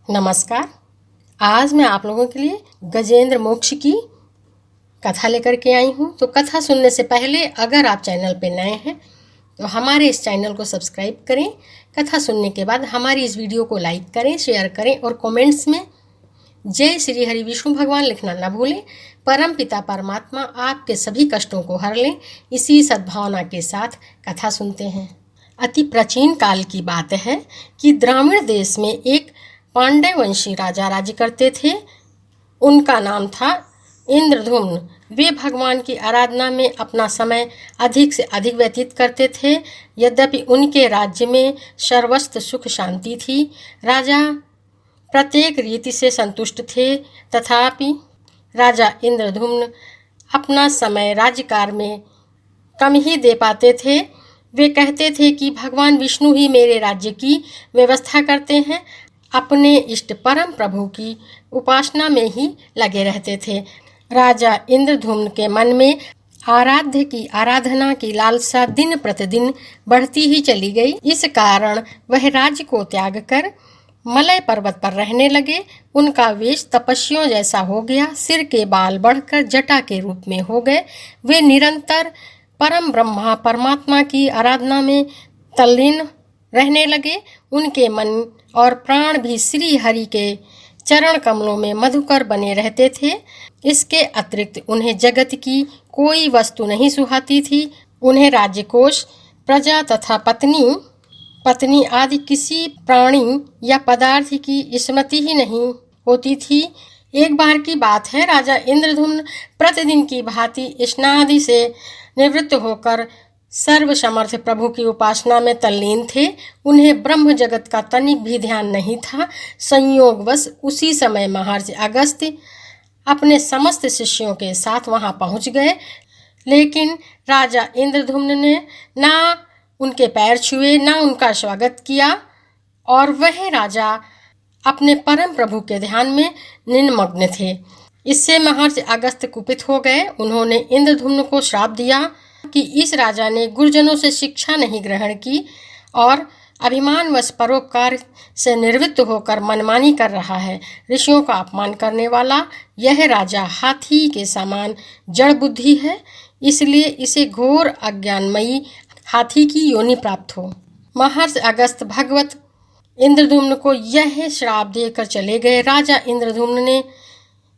नमस्कार। आज मैं आप लोगों के लिए गजेंद्र मोक्ष की कथा लेकर के आई हूँ। तो कथा सुनने से पहले अगर आप चैनल पे नए हैं तो हमारे इस चैनल को सब्सक्राइब करें। कथा सुनने के बाद हमारी इस वीडियो को लाइक करें, शेयर करें और कमेंट्स में जय श्री हरि विष्णु भगवान लिखना न भूलें। परम पिता परमात्मा आपके सभी कष्टों को हर लें। इसी सद्भावना के साथ कथा सुनते हैं। अति प्राचीन काल की बात है कि द्राविड़ देश में एक पांड्य वंशी राजा राज्य करते थे। उनका नाम था इंद्रधुम्न। वे भगवान की आराधना में अपना समय अधिक से अधिक व्यतीत करते थे। यद्यपि उनके राज्य में सर्वस्त्र सुख शांति थी, राजा प्रत्येक रीति से संतुष्ट थे। तथापि राजा इंद्रधुम्न अपना समय राज्यकार्य में कम ही दे पाते थे। वे कहते थे कि भगवान विष्णु ही मेरे राज्य की व्यवस्था करते हैं। अपने इष्ट परम प्रभु की उपासना में ही लगे रहते थे। राजा इंद्रधुम्न के मन में आराध्य की आराधना की लालसा दिन प्रतिदिन बढ़ती ही चली गई। इस कारण वह राज्य को त्याग कर मलय पर्वत पर रहने लगे। उनका वेश तपस्वियों जैसा हो गया। सिर के बाल बढ़कर जटा के रूप में हो गए। वे निरंतर परम ब्रह्मा परमात्मा की आराधना में तल्लीन रहने लगे। उनके मन और प्राण भी श्री हरि के चरण कमलों में मधुकर बने रहते थे। इसके अतिरिक्त उन्हें जगत की कोई वस्तु नहीं सुहाती थी। उन्हें राज्यकोष, प्रजा तथा पत्नी आदि किसी प्राणी या पदार्थ की स्मृति ही नहीं होती थी। एक बार की बात है, राजा इंद्रधुम्न प्रतिदिन की भांति स्नादि से निवृत्त होकर सर्वसमर्थ प्रभु की उपासना में तल्लीन थे। उन्हें ब्रह्म जगत का तनिक भी ध्यान नहीं था। संयोगवश उसी समय महर्षि अगस्त्य अपने समस्त शिष्यों के साथ वहां पहुंच गए। लेकिन राजा इंद्रधुम्न ने ना उनके पैर छुए, ना उनका स्वागत किया और वह राजा अपने परम प्रभु के ध्यान में निमग्न थे। इससे महर्षि अगस्त्य कुपित हो गए। उन्होंने इंद्रधुम्न को श्राप दिया कि इस राजा ने गुरुजनों से शिक्षा नहीं ग्रहण की और अभिमानवश परोपकार से निवृत्त होकर मनमानी कर रहा है। ऋषियों का अपमान करने वाला यह राजा हाथी के समान जड़ बुद्धि है, इसलिए इसे घोर अज्ञानमयी हाथी की योनि प्राप्त हो। महर्षि अगस्त्य भगवत इंद्रधुम्न को यह श्राप देकर चले गए। राजा इंद्रधुम्न ने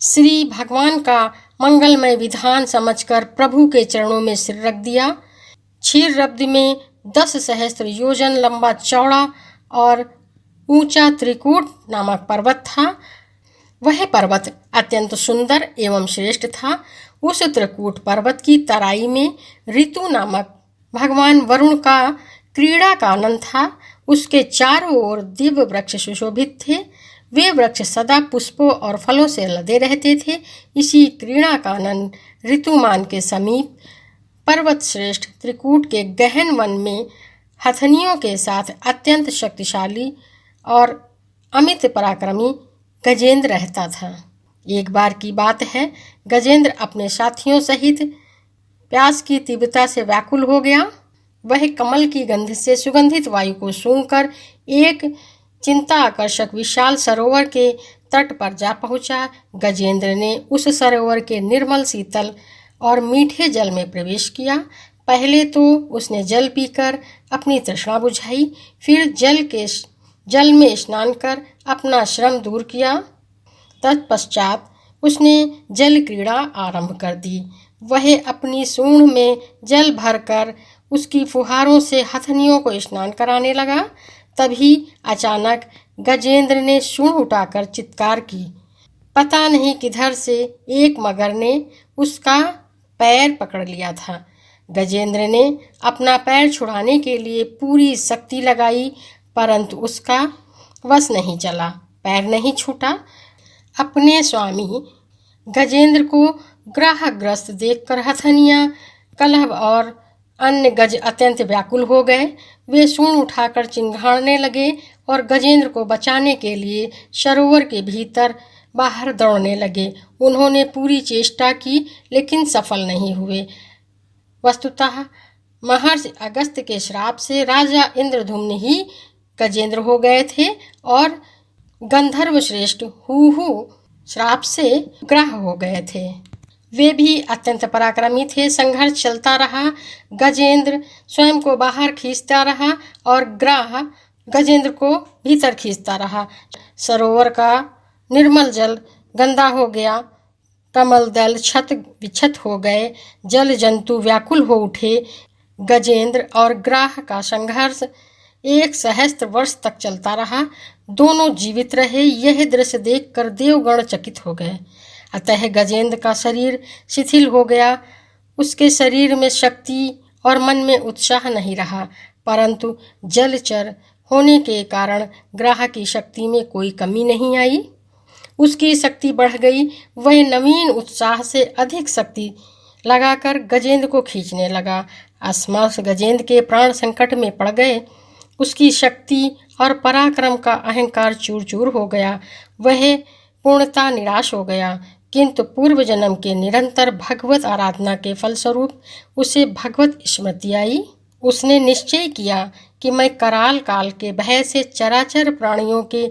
श्री भगवान का मंगलमय विधान समझकर प्रभु के चरणों में सिर रख दिया। क्षीररब्दि में 10 सहस्त्र योजन लंबा चौड़ा और ऊंचा त्रिकूट नामक पर्वत था। वह पर्वत अत्यंत सुंदर एवं श्रेष्ठ था। उस त्रिकूट पर्वत की तराई में ऋतु नामक भगवान वरुण का क्रीड़ा का आनंद था। उसके चारों ओर दिव्य वृक्ष सुशोभित थे। वे वृक्ष सदा पुष्पों और फलों से लदे रहते थे। इसी क्रीड़ा का आनंद ऋतुमान के समीप पर्वत श्रेष्ठ त्रिकूट के गहन वन में हथनियों के साथ अत्यंत शक्तिशाली और अमित पराक्रमी गजेंद्र रहता था। एक बार की बात है, गजेंद्र अपने साथियों सहित प्यास की तीव्रता से व्याकुल हो गया। वह कमल की गंध से सुगंधित वायु को सूंघकर एक चिंता आकर्षक विशाल सरोवर के तट पर जा पहुंचा। गजेंद्र ने उस सरोवर के निर्मल शीतल और मीठे जल में प्रवेश किया। पहले तो उसने जल पीकर अपनी तृष्णा बुझाई, फिर जल में स्नान कर अपना श्रम दूर किया। तत्पश्चात उसने जल क्रीड़ा आरंभ कर दी। वह अपनी सूंड में जल भरकर उसकी फुहारों से हथनियों को स्नान कराने लगा। तभी अचानक गजेंद्र ने सूंड उठाकर चित्कार की। पता नहीं किधर से एक मगर ने उसका पैर पकड़ लिया था। गजेंद्र ने अपना पैर छुड़ाने के लिए पूरी शक्ति लगाई, परंतु उसका वश नहीं चला, पैर नहीं छूटा। अपने स्वामी गजेंद्र को ग्रहग्रस्त देखकर हथनियाँ, कलह और अन्य गज अत्यंत व्याकुल हो गए। वे सूंड उठाकर चिंघाड़ने लगे और गजेंद्र को बचाने के लिए सरोवर के भीतर बाहर दौड़ने लगे। उन्होंने पूरी चेष्टा की लेकिन सफल नहीं हुए। वस्तुतः महर्षि अगस्त्य के श्राप से राजा इंद्रधुम्न ही गजेंद्र हो गए थे और गंधर्व श्रेष्ठ हूहू श्राप से ग्राह हो गए थे। वे भी अत्यंत पराक्रमी थे। संघर्ष चलता रहा। गजेंद्र स्वयं को बाहर खींचता रहा और ग्राह गजेंद्र को भीतर खींचता रहा। सरोवर का निर्मल जल गंदा हो गया। कमल दल छत विछत हो गए। जल जंतु व्याकुल हो उठे। गजेंद्र और ग्राह का संघर्ष 1 सहस्त्र वर्ष तक चलता रहा। दोनों जीवित रहे। यह दृश्य देखकर देवगण चकित हो गए। अतः गजेंद्र का शरीर शिथिल हो गया। उसके शरीर में शक्ति और मन में उत्साह नहीं रहा, परंतु जलचर होने के कारण ग्राह की शक्ति में कोई कमी नहीं आई। उसकी शक्ति बढ़ गई। वह नवीन उत्साह से अधिक शक्ति लगाकर गजेंद्र को खींचने लगा। असमर्थ गजेंद्र के प्राण संकट में पड़ गए। उसकी शक्ति और पराक्रम का अहंकार चूर चूर हो गया। वह पूर्णता निराश हो गया। किंतु पूर्व जन्म के निरंतर भगवत आराधना के फलस्वरूप उसे भगवत स्मृति आई। उसने निश्चय किया कि मैं कराल काल के भय से चराचर प्राणियों के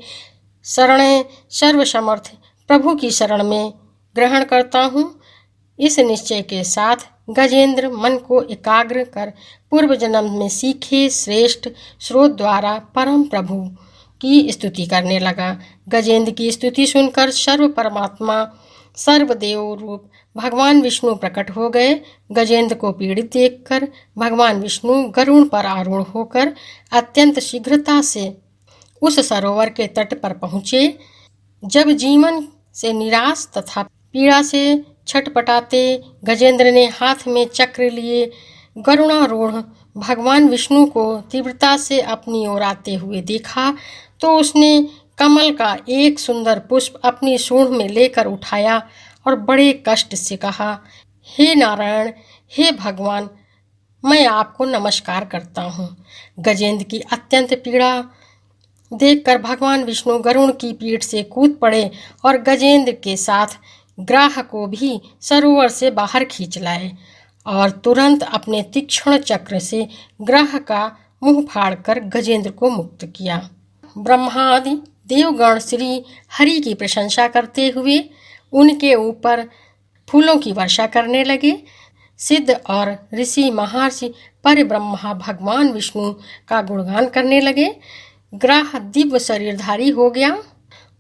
शरण सर्वसमर्थ प्रभु की शरण में ग्रहण करता हूँ। इस निश्चय के साथ गजेंद्र मन को एकाग्र कर पूर्व जन्म में सीखे श्रेष्ठ स्रोत द्वारा परम प्रभु की स्तुति करने लगा। गजेंद्र की स्तुति सुनकर सर्व परमात्मा सर्वदेव रूप भगवान विष्णु प्रकट हो गए। गजेंद्र को पीड़ित देखकर भगवान विष्णु गरुड़ पर आरूढ़ होकर अत्यंत शीघ्रता से उस सरोवर के तट पर पहुँचे। जब जीवन से निराश तथा पीड़ा से छटपटाते गजेंद्र ने हाथ में चक्र लिए गरुड़ारूढ़ भगवान विष्णु को तीव्रता से अपनी ओर आते हुए देखा, तो उसने कमल का एक सुंदर पुष्प अपनी सूंड में लेकर उठाया और बड़े कष्ट से कहा, हे नारायण, हे भगवान, मैं आपको नमस्कार करता हूँ। गजेंद्र की अत्यंत पीड़ा देखकर भगवान विष्णु गरुड़ की पीठ से कूद पड़े और गजेंद्र के साथ ग्राह को भी सरोवर से बाहर खींच लाए और तुरंत अपने तीक्ष्ण चक्र से ग्राह का मुंह फाड़कर गजेंद्र को मुक्त किया। ब्रह्मादि देवगण श्री हरि की प्रशंसा करते हुए उनके ऊपर फूलों की वर्षा करने लगे। सिद्ध और ऋषि महर्षि परब्रह्मा भगवान विष्णु का गुणगान करने लगे। ग्राह दिव्य शरीरधारी हो गया।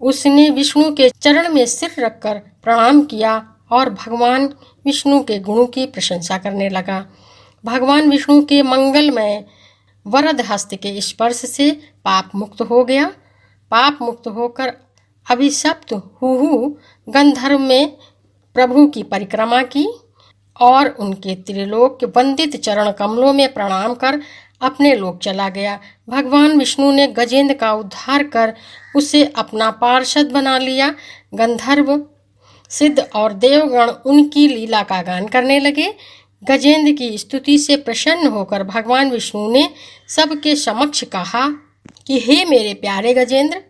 उसने विष्णु के चरण में सिर रखकर प्रणाम किया और भगवान विष्णु के गुणों की प्रशंसा करने लगा। भगवान विष्णु के मंगलमय वरद हस्त के स्पर्श से पाप मुक्त हो गया। पाप मुक्त होकर अभिशप्त हूहू गंधर्व में प्रभु की परिक्रमा की और उनके त्रिलोक वंदित चरण कमलों में प्रणाम कर अपने लोक चला गया। भगवान विष्णु ने गजेंद्र का उद्धार कर उसे अपना पार्षद बना लिया। गंधर्व सिद्ध और देवगण उनकी लीला का गान करने लगे। गजेंद्र की स्तुति से प्रसन्न होकर भगवान विष्णु ने सबके समक्ष कहा कि हे मेरे प्यारे गजेंद्र,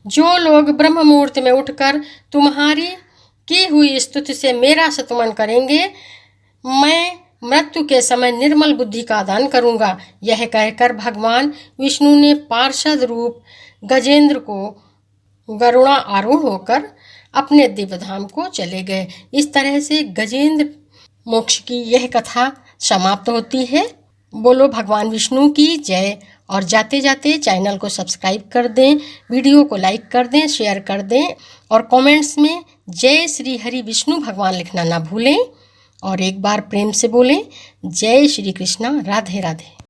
जो लोग ब्रह्म मुहूर्त में उठकर तुम्हारी की हुई स्तुति से मेरा स्तुमन करेंगे, मैं मृत्यु के समय निर्मल बुद्धि का दान करूंगा। यह कहकर भगवान विष्णु ने पार्षद रूप गजेंद्र को गरुड़ा आरूढ़ होकर अपने दिव्य धाम को चले गए। इस तरह से गजेंद्र मोक्ष की यह कथा समाप्त होती है। बोलो भगवान विष्णु की जय। और जाते जाते चैनल को सब्सक्राइब कर दें, वीडियो को लाइक कर दें, शेयर कर दें और कमेंट्स में जय श्री हरि विष्णु भगवान लिखना ना भूलें। और एक बार प्रेम से बोलें, जय श्री कृष्णा, राधे राधे।